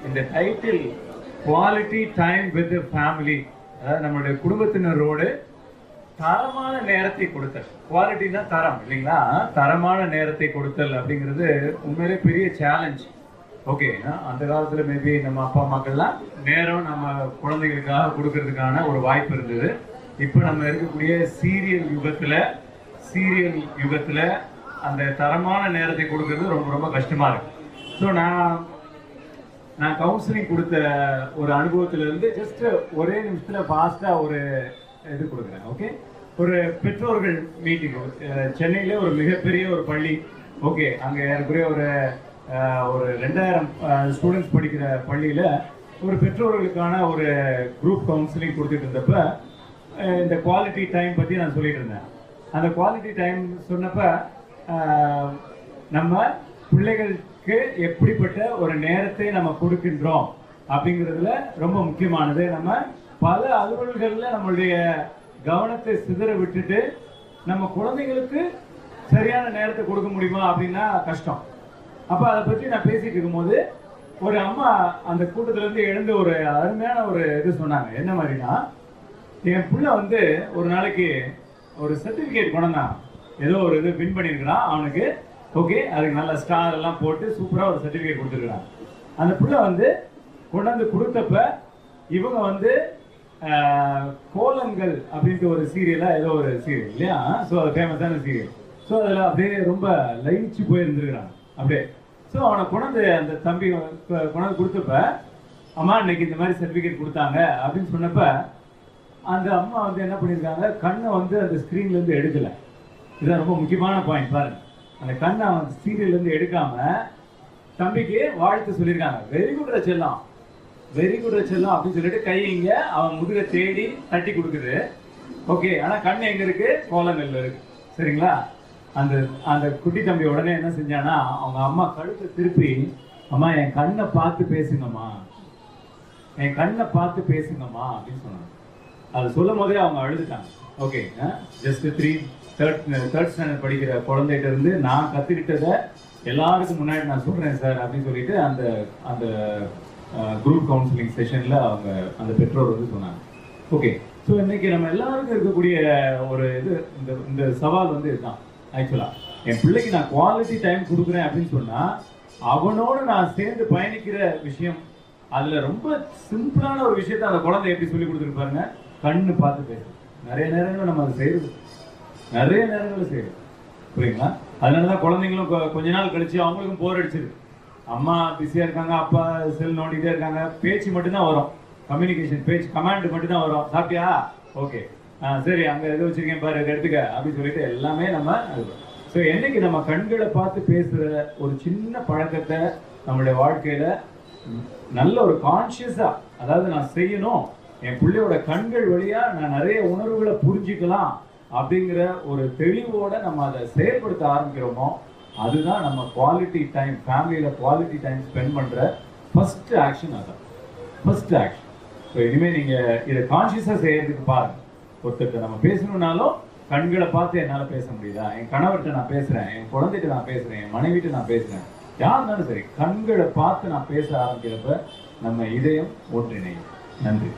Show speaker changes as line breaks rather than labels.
இந்த title quality time with family, அதாவது நம்மளுடைய குடும்பத்தினரோடு தரமான நேரத்தை கொடுத்தல். குவாலிட்டினா தரம் இல்லைங்களா? தரமான நேரத்தை கொடுத்தல் அப்படிங்கிறது உண்மையிலே பெரிய சேலஞ்ச். ஓகே, அந்த காலத்தில் மேபி நம்ம அப்பா அம்மாக்கள்லாம் நேரம் நம்ம குழந்தைகளுக்காக கொடுக்கறதுக்கான ஒரு வாய்ப்பு இருந்தது. இப்போ நம்ம இருக்கக்கூடிய சீரியல் யுகத்தில் அந்த தரமான நேரத்தை கொடுக்கறது ரொம்ப ரொம்ப கஷ்டமாக இருக்கு. ஸோ நான் கவுன்சிலிங் கொடுத்த ஒரு அனுபவத்திலிருந்து ஜஸ்ட் ஒரே நிமிஷத்தில் ஃபாஸ்ட்டாக ஒரு இது கொடுக்குறேன். ஓகே, ஒரு பெற்றோர்கள் மீட்டிங் சென்னையிலே ஒரு மிகப்பெரிய ஒரு பள்ளி. ஓகே, அங்கே ஏறக்குறைய ஒரு 2000 ஸ்டூடெண்ட்ஸ் படிக்கிற பள்ளியில் ஒரு பெற்றோர்களுக்கான ஒரு குரூப் கவுன்சிலிங் கொடுத்துட்டு இருந்தப்ப இந்த குவாலிட்டி டைம் பற்றி நான் சொல்லிட்டு இருந்தேன். அந்த குவாலிட்டி டைம் சொன்னப்ப நம்ம பிள்ளைகளுக்கு எப்படிப்பட்ட ஒரு நேரத்தை நம்ம கொடுக்கின்றோம் அப்படிங்கிறதுல ரொம்ப முக்கியமானது. நம்ம பல அலுவல்களில் நம்மளுடைய கவனத்தை சிதற விட்டுட்டு நம்ம குழந்தைங்களுக்கு சரியான நேரத்தை கொடுக்க முடியுமா அப்படின்னா கஷ்டம். அப்போ அதை பற்றி நான் பேசிட்டு இருக்கும்போது ஒரு அம்மா அந்த கூட்டத்திலேருந்து எழுந்து ஒரு அருமையான ஒரு இது சொன்னாங்க. என்ன மாதிரினா, என் பிள்ளை ஒரு நாளைக்கு ஒரு சர்டிஃபிகேட் கொண்டான், ஏதோ ஒரு இது வின் பண்ணியிருக்கிறான் அவனுக்கு. ஓகே, அதுக்கு நல்ல ஸ்டார் எல்லாம் போட்டு சூப்பராக ஒரு சர்டிஃபிகேட் கொடுத்துருக்குறான். அந்த பிள்ளை கொண்டாந்து கொடுத்தப்ப இவங்க கோலங்கள் அப்படின்ட்டு ஒரு சீரியலாக ஏதோ ஒரு சீரியல் இல்லையா? ஸோ அது ஃபேமஸான சீரியல். ஸோ அதில் அப்படியே ரொம்ப லயிச்சு போயிருந்துருக்கிறான் அப்படியே. ஸோ அவனை கொண்டாந்து அந்த தம்பி கொண்டாந்து கொடுத்தப்ப, அம்மா இன்னைக்கு இந்த மாதிரி சர்டிஃபிகேட் கொடுத்தாங்க அப்படின்னு சொன்னப்ப அந்த அம்மா என்ன பண்ணியிருக்காங்க, கண்ணை அந்த ஸ்க்ரீன்லேருந்து எடுக்கலை. இதுதான் ரொம்ப முக்கியமான பாயிண்ட் பாருங்க. அந்த கண்ணை அவன் சீரியல்லேருந்து எடுக்காம தம்பிக்கு வாழ்த்து சொல்லியிருக்காங்க. வெரி குட் ரச்செல்லாம், வெரி குட் ரச்செல்லாம் அப்படின்னு சொல்லிட்டு கை இங்கே அவன் முதுகை தேடி தட்டி கொடுக்குது. ஓகே, ஆனால் கண்ணு எங்கே இருக்கு? கோலங்கள்ல இருக்கு. சரிங்களா? அந்த அந்த குட்டி தம்பி உடனே என்ன செஞ்சானா, அவங்க அம்மா கழுத்தை திருப்பி, அம்மா என் கண்ணை பார்த்து பேசுங்கம்மா, என் கண்ணை பார்த்து பேசுங்கம்மா அப்படின்னு சொன்னாங்க. அது சொல்லும் போதே அவங்க அழுதுட்டாங்க. ஓகே, ஜஸ்ட் தேர்ட் ஸ்டாண்டர்ட் படிக்கிற குழந்தைகிட்ட இருந்து நான் கற்றுக்கிட்டதை எல்லாருக்கும் முன்னாடி நான் சொல்கிறேன் சார் அப்படின்னு சொல்லிட்டு அந்த அந்த குரூப் கவுன்சிலிங் செஷனில் அவங்க அந்த பெற்றோர் சொன்னாங்க. ஓகே, ஸோ இன்னைக்கு நம்ம எல்லாருக்கும் இருக்கக்கூடிய ஒரு இது இந்த சவால் இதுதான். ஆக்சுவலாக என் பிள்ளைக்கு நான் குவாலிட்டி டைம் கொடுக்குறேன் அப்படின்னு சொன்னால் அவனோடு நான் சேர்ந்து பயணிக்கிற விஷயம், அதில் ரொம்ப சிம்பிளான ஒரு விஷயத்த அந்த குழந்தை எப்படி சொல்லி கொடுத்துருப்பாருங்க, கண்ணு பார்த்து பேசும். நிறைய நேரங்கள் நம்ம அதை செய்யறது, நிறைய நேரங்கள் செய்யறது, புரியுங்களா? அதனால தான் குழந்தைங்களும் கொஞ்ச நாள் கழிச்சு அவங்களுக்கும் போர் அடிச்சிருக்கு. அம்மா பிஸியாக இருக்காங்க, அப்பா செல் நோண்டிகிட்டே இருக்காங்க, பேச்சு மட்டும்தான் வரும், கம்யூனிகேஷன் பேச்சு கமாண்ட் மட்டும்தான் வரும். சாப்பிட்டியா? ஓகே, சரி, அங்கே எது வச்சிருக்கேன் பாரு, எடுத்துக்க அப்படின்னு சொல்லிட்டு எல்லாமே நம்ம. ஸோ என்னைக்கு நம்ம கண்களை பார்த்து பேசுகிற ஒரு சின்ன பழக்கத்தை நம்மளுடைய வாழ்க்கையில் நல்ல ஒரு கான்ஷியஸாக, அதாவது நான் செய்யணும், என் பிள்ளையோட கண்கள் வழியாக நான் நிறைய உணர்வுகளை புரிஞ்சிக்கலாம் அப்படிங்கிற ஒரு தெளிவோட நம்ம அதை செயல்படுத்த ஆரம்பிக்கிறோமோ, அதுதான் நம்ம குவாலிட்டி டைம், ஃபேமிலியில் குவாலிட்டி டைம் ஸ்பெண்ட் பண்ணுற ஃபர்ஸ்ட் ஆக்ஷன். அதான் ஃபர்ஸ்ட் ஆக்ஷன். ஸோ இனிமேல் நீங்கள் இதை கான்ஷியஸாக செய்யறதுக்கு பாருங்கள். ஒருத்தர்கிட்ட நம்ம பேசணும்னாலும் கண்களை பார்த்து என்னால் பேச முடியுதா? என் கணவர்கிட்ட நான் பேசுகிறேன், என் குழந்தைகிட்ட நான் பேசுகிறேன், என் மனைவிட்ட நான் பேசுகிறேன், யாருனாலும் சரி, கண்களை பார்த்து நான் பேச ஆரம்பிக்கிறப்ப நம்ம இதயம் ஒன்றிணையும். நன்றி.